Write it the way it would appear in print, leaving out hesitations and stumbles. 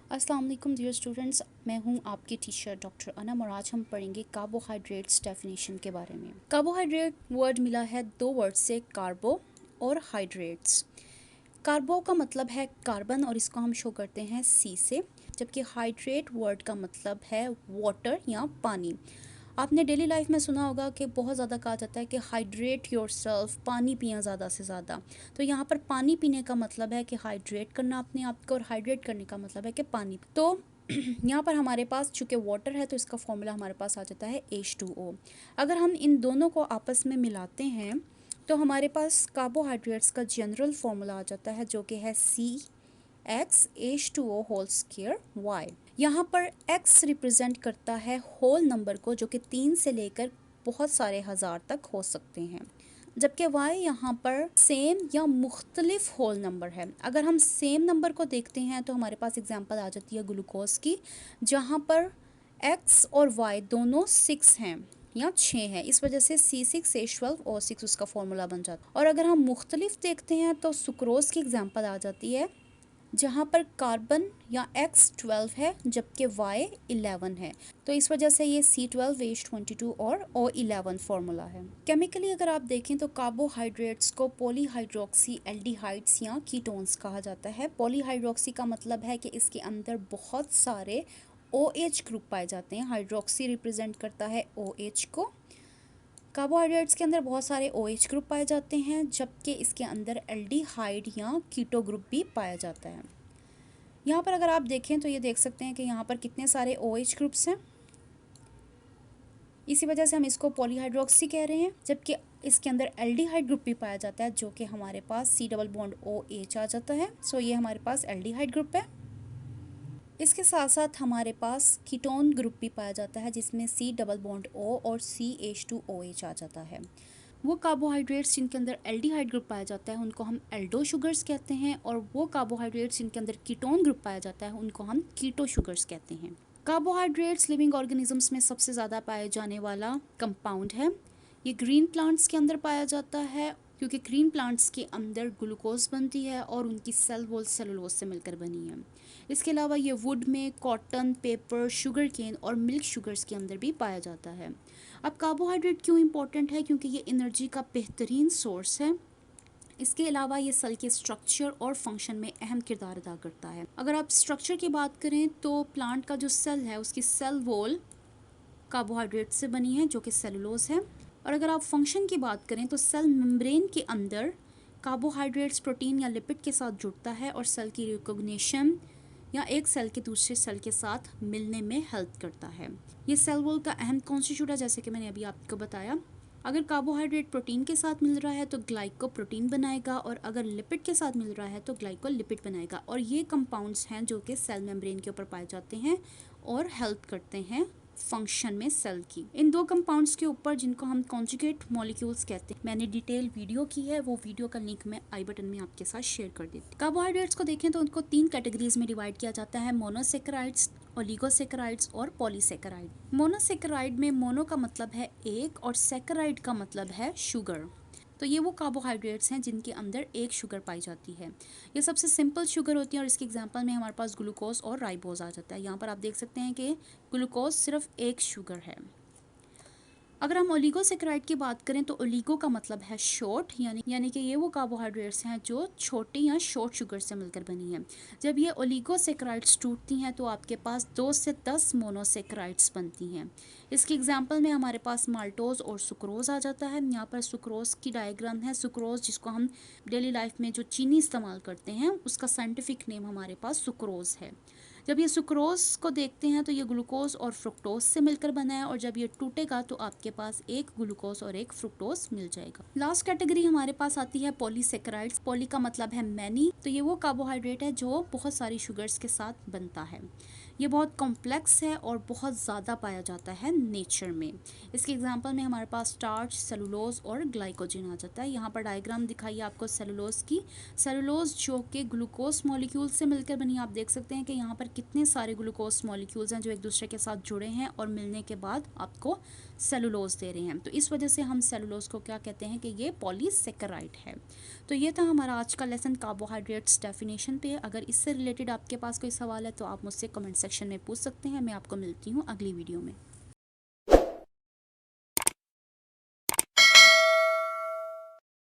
अस्सलाम वालेकुम dear students, मैं हूं आपकी टीचर डॉक्टर अनम और आज हम पढ़ेंगे कार्बोहाइड्रेट्स डेफिनेशन के बारे में। कार्बोहाइड्रेट वर्ड मिला है दो वर्ड से, कार्बो और हाइड्रेट्स। कार्बो का मतलब है कार्बन और इसको हम शो करते हैं सी से, जबकि हाइड्रेट वर्ड का मतलब है वाटर या पानी। आपने डेली लाइफ में सुना होगा कि बहुत ज़्यादा कहा जाता है कि हाइड्रेट योरसेल्फ, पानी पिया ज़्यादा से ज़्यादा। तो यहाँ पर पानी पीने का मतलब है कि हाइड्रेट करना अपने आप को, और हाइड्रेट करने का मतलब है कि पानी। तो यहाँ पर हमारे पास चूँकि वाटर है तो इसका फॉर्मूला हमारे पास आ जाता है H2O। अगर हम इन दोनों को आपस में मिलाते हैं तो हमारे पास कार्बोहाइड्रेट्स का जनरल फॉर्मूला आ जाता है, जो कि है CH2O होल स्क्वायर Y। यहाँ पर x रिप्रेजेंट करता है होल नंबर को, जो कि 3 से लेकर बहुत सारे हज़ार तक हो सकते हैं, जबकि y यहाँ पर सेम या मुख्तलिफ होल नंबर है। अगर हम सेम नंबर को देखते हैं तो हमारे पास एग्जांपल आ जाती है ग्लूकोज की, जहाँ पर x और y दोनों 6 हैं या 6 है, इस वजह से C6H12O6 उसका फॉर्मूला बन जाता है। और अगर हम मुख्तलिफ देखते हैं तो सुक्रोज की एग्जांपल आ जाती है, जहाँ पर कार्बन या X12 है जबकि Y11 है, तो इस वजह से ये C12H22 और O11 फॉर्मूला है। केमिकली अगर आप देखें तो कार्बोहाइड्रेट्स को पॉलीहाइड्रोक्सी एल्डिहाइड्स या कीटोन्स कहा जाता है। पॉलीहाइड्रोक्सी का मतलब है कि इसके अंदर बहुत सारे OH ग्रुप पाए जाते हैं। हाइड्रोक्सी रिप्रेजेंट करता है OH को। कार्बोहाइड्रेट्स के अंदर बहुत सारे OH ग्रुप पाए जाते हैं, जबकि इसके अंदर एल्डिहाइड या कीटो ग्रुप भी पाया जाता है। यहाँ पर अगर आप देखें तो ये देख सकते हैं कि यहाँ पर कितने सारे OH ग्रुप्स हैं, इसी वजह से हम इसको पॉलीहाइड्रोक्सी कह रहे हैं। जबकि इसके अंदर एल्डिहाइड ग्रुप भी पाया जाता है, जो कि हमारे पास C+OH आ जाता है। सो ये हमारे पास एल्डिहाइड ग्रुप है। इसके साथ साथ हमारे पास कीटोन ग्रुप भी पाया जाता है, जिसमें C+O और CH2OH आ जाता है। वो कार्बोहाइड्रेट्स जिनके अंदर एल्डिहाइड ग्रुप पाया जाता है उनको हम एल्डो शुगर्स कहते हैं, और वो कार्बोहाइड्रेट्स जिनके अंदर कीटोन ग्रुप पाया जाता है उनको हम कीटो शुगर्स कहते हैं। कार्बोहाइड्रेट्स लिविंग ऑर्गेनिजम्स में सबसे ज़्यादा पाए जाने वाला कंपाउंड है। ये ग्रीन प्लांट्स के अंदर पाया जाता है, क्योंकि ग्रीन प्लांट्स के अंदर ग्लूकोज बनती है और उनकी सेल वॉल सेलुलोज से मिलकर बनी है। इसके अलावा ये वुड में, कॉटन, पेपर, शुगर केन और मिल्क शुगर्स के अंदर भी पाया जाता है। अब कार्बोहाइड्रेट क्यों इम्पोर्टेंट है? क्योंकि ये एनर्जी का बेहतरीन सोर्स है। इसके अलावा ये सेल के स्ट्रक्चर और फंक्शन में अहम किरदार अदा करता है। अगर आप स्ट्रक्चर की बात करें तो प्लांट का जो सेल है उसकी सेल वॉल कार्बोहाइड्रेट से बनी है, जो कि सेलुलोज है। और अगर आप फंक्शन की बात करें तो सेल मेम्ब्रेन के अंदर कार्बोहाइड्रेट्स प्रोटीन या लिपिड के साथ जुड़ता है और सेल की रिकॉग्निशन या एक सेल के दूसरे सेल के साथ मिलने में हेल्प करता है। ये सेल वॉल का अहम कॉन्स्टिट्यूट है, जैसे कि मैंने अभी आपको बताया। अगर कार्बोहाइड्रेट प्रोटीन के साथ मिल रहा है तो ग्लाइकोप्रोटीन बनाएगा, और अगर लिपिड के साथ मिल रहा है तो ग्लाइकोलिपिड बनाएगा। और ये कंपाउंड्स हैं जो कि सेल मेम्ब्रेन के ऊपर पाए जाते हैं और हेल्प करते हैं फंक्शन में सेल की। इन दो कंपाउंड्स के ऊपर, जिनको हम कॉन्जुगेट मॉलिक्यूल्स कहते हैं, मैंने डिटेल वीडियो की है, वो वीडियो का लिंक मैं आई बटन में आपके साथ शेयर कर देती। कार्बोहाइड्रेट्स को देखें तो उनको 3 कैटेगरीज में डिवाइड किया जाता है: मोनोसेकेराइड्स, ओलिगोसेकेराइड्स और पॉलीसेकेराइड। मोनोसेकेराइड में मोनो का मतलब है एक और सेकेराइड का मतलब है शुगर। तो ये वो कार्बोहाइड्रेट्स हैं जिनके अंदर एक शुगर पाई जाती है। ये सबसे सिंपल शुगर होती है, और इसके एग्जांपल में हमारे पास ग्लूकोज और राइबोज आ जाता है। यहाँ पर आप देख सकते हैं कि ग्लूकोज सिर्फ एक शुगर है। अगर हम ओलिगोसेकेराइड की बात करें तो ओलिगो का मतलब है शॉर्ट, यानी कि ये वो कार्बोहाइड्रेट्स हैं जो छोटी या शॉर्ट शुगर से मिलकर बनी है। जब ये ओलिगोसेकेराइड्स टूटती हैं तो आपके पास 2 से 10 मोनोसेकेराइड्स बनती हैं। इसके एग्जांपल में हमारे पास माल्टोज और सुक्रोज आ जाता है। यहाँ पर सुक्रोज की डायग्राम है। सुक्रोज, जिसको हम डेली लाइफ में जो चीनी इस्तेमाल करते हैं, उसका साइंटिफिक नेम हमारे पास सुक्रोज है। जब ये सुक्रोज को देखते हैं तो ये ग्लूकोज और फ्रुक्टोज से मिलकर बना है, और जब ये टूटेगा तो आपके पास एक ग्लूकोज और एक फ्रुक्टोज मिल जाएगा। लास्ट कैटेगरी हमारे पास आती है पॉलीसेकेराइड्स। पॉली का मतलब है मैनी। तो ये वो कार्बोहाइड्रेट है जो बहुत सारी शुगर्स के साथ बनता है। ये बहुत कॉम्प्लेक्स है और बहुत ज़्यादा पाया जाता है नेचर में। इसके एग्जांपल में हमारे पास स्टार्च, सेलुलोज और ग्लाइकोजन आ जाता है। यहाँ पर डायग्राम दिखाई आपको सेलुलोज की। सेलुलोज जो कि ग्लूकोज मॉलिक्यूल से मिलकर बनी, आप देख सकते हैं कि यहाँ पर कितने सारे ग्लूकोज मॉलिक्यूल्स हैं जो एक दूसरे के साथ जुड़े हैं, और मिलने के बाद आपको सेलुलोज दे रहे हैं, तो इस वजह से हम सेलुलोज को क्या कहते हैं कि ये पॉलीसेकेराइड है। तो ये था हमारा आज का लेसन कार्बोहाइड्रेट्स डेफिनेशन पे। अगर इससे रिलेटेड आपके पास कोई सवाल है तो आप मुझसे कमेंट सेक्शन में पूछ सकते हैं। मैं आपको मिलती हूँ अगली वीडियो में।